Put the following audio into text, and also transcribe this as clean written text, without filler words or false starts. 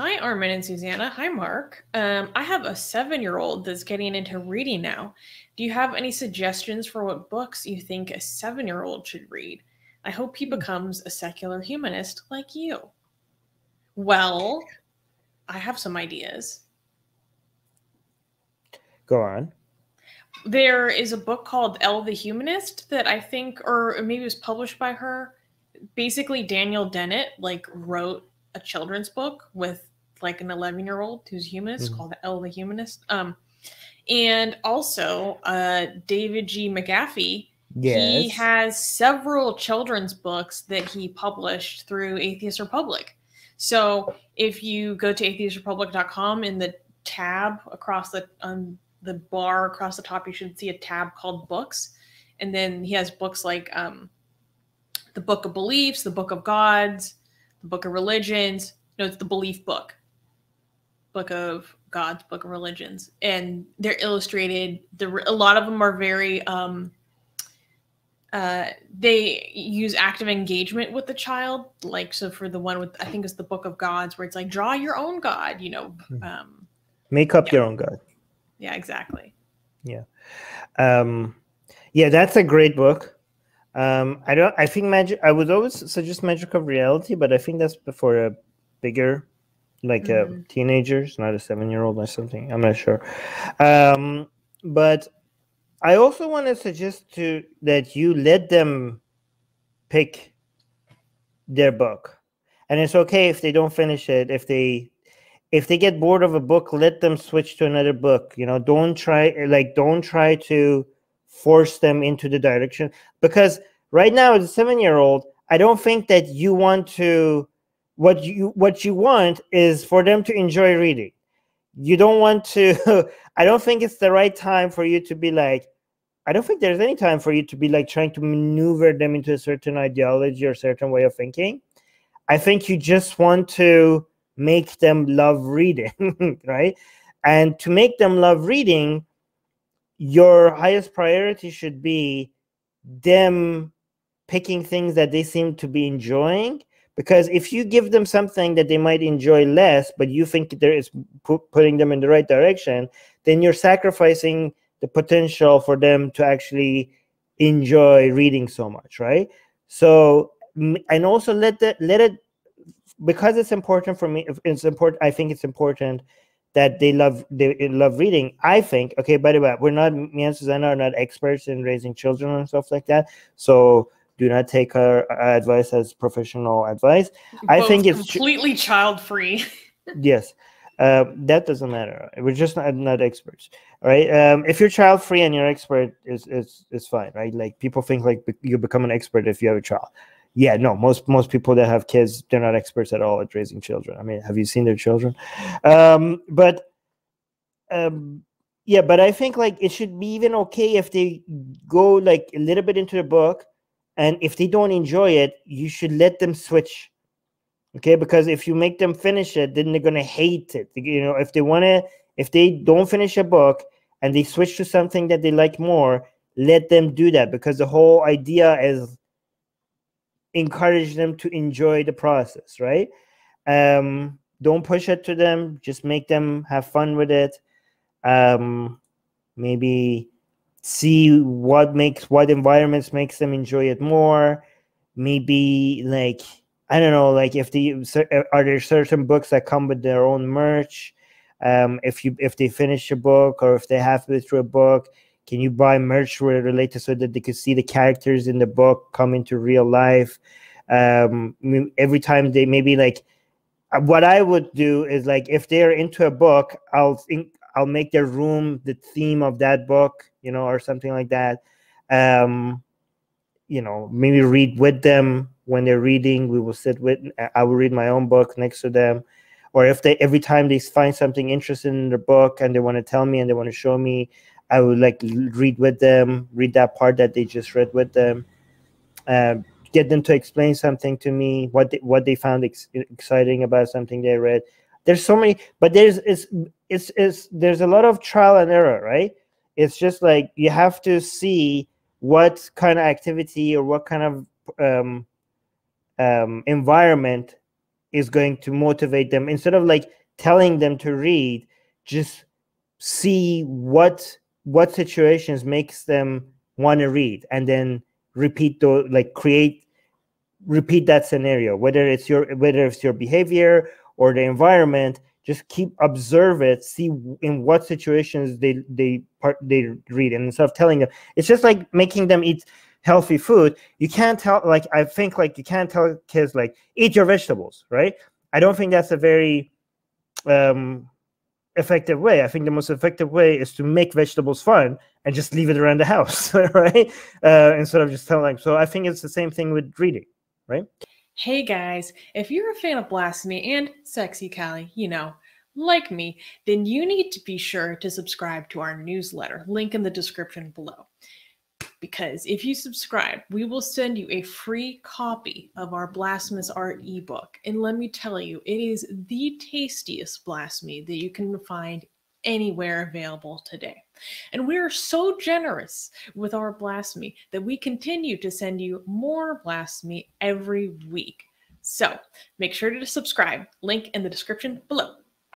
Hi, Armin and Susanna. Hi, Mark. I have a 7-year-old that's getting into reading now. Do you have any suggestions for what books you think a 7-year-old should read? I hope he becomes a secular humanist like you. Well, I have some ideas. Go on. There is a book called Elle the Humanist that I think, or maybe it was published by her. Basically, Daniel Dennett wrote a children's book with like an 11-year-old who's humanist called Elle the Humanist. And also David G. McAfee. Yes. He has several children's books that he published through Atheist Republic. So if you go to atheistrepublic.com, in the tab across the bar across the top, you should see a tab called books. And then he has books like the Book of Beliefs, the Book of Gods, the Book of Religions. No, it's the Belief Book. Book of Gods, Book of Religions. And they're illustrated. A lot of them are very... they use active engagement with the child. Like, so for the one with, I think it's the Book of Gods, where it's like, draw your own God, you know. Make up your own God. Yeah, exactly. Yeah. Yeah, that's a great book. I think I would always suggest Magic of Reality, but I think that's for a bigger, like teenagers, not a 7-year-old or something. I'm not sure. But I also want to suggest that you let them pick their book, and it's okay if they don't finish it. If they get bored of a book, let them switch to another book. You know, don't try to force them into the direction, because right now as a 7-year-old, I don't think that you want to. What you want is for them to enjoy reading. You don't want to. I don't think it's the right time for you to be like. I don't think there's any time for you to be like trying to maneuver them into a certain ideology or certain way of thinking. I think you just want to make them love reading, right? And to make them love reading, your highest priority should be them picking things that they seem to be enjoying. Because if you give them something that they might enjoy less, but you think there is putting them in the right direction, then you're sacrificing the potential for them to actually enjoy reading so much, right? So, and also let it, because it's important for me. It's important. I think it's important that they love reading. I think. Okay, by the way, me and Susanna are not experts in raising children and stuff like that. So do not take our advice as professional advice. I think it's completely child-free. Yes. That doesn't matter. We're just not experts, right? If you're child free and you're expert, is fine, right? Like, people think like you become an expert if you have a child. Yeah, no. Most people that have kids, they're not experts at all at raising children. I mean, have you seen their children? Yeah, but I think like it should be even okay if they go like a little bit into the book, and if they don't enjoy it, you should let them switch. Okay, because if you make them finish it, then they're gonna hate it. You know, if they don't finish a book and they switch to something that they like more, let them do that, because the whole idea is encourage them to enjoy the process, right? Don't push it to them. Just make them have fun with it. Maybe see what environments makes them enjoy it more. Maybe like, I don't know, like are there certain books that come with their own merch? If they finish a book, or if they halfway through a book, can you buy merch related so that they could see the characters in the book come into real life? Every time they maybe like, what I would do is like, if they're into a book, I'll make their room the theme of that book, you know, or something like that. You know, maybe read with them when they're reading. I will read my own book next to them. Or if every time they find something interesting in the book and they want to tell me and they want to show me, I would like read with them, read that part that they just read with them, get them to explain something to me, what they found exciting about something they read. There's so many, but there's a lot of trial and error, right? It's just like you have to see what kind of activity or what kind of environment is going to motivate them. Instead of like telling them to read, just see what situations makes them want to read, and then repeat repeat that scenario, whether it's your behavior or the environment. Just observe it, see in what situations they read, and instead of telling them, it's just like making them eat healthy food. You can't tell, like, I think, like, you can't tell kids, like, eat your vegetables, right? I don't think that's a very effective way. I think the most effective way is to make vegetables fun and just leave it around the house, right? Instead of just telling. So I think it's the same thing with reading, right? Hey guys, if you're a fan of blasphemy and sexy Callie, you know, like me, then you need to be sure to subscribe to our newsletter, link in the description below. Because if you subscribe, we will send you a free copy of our Blasphemous Art ebook. And let me tell you, it is the tastiest blasphemy that you can find anywhere available today. And we are so generous with our blasphemy that we continue to send you more blasphemy every week. So make sure to subscribe, link in the description below.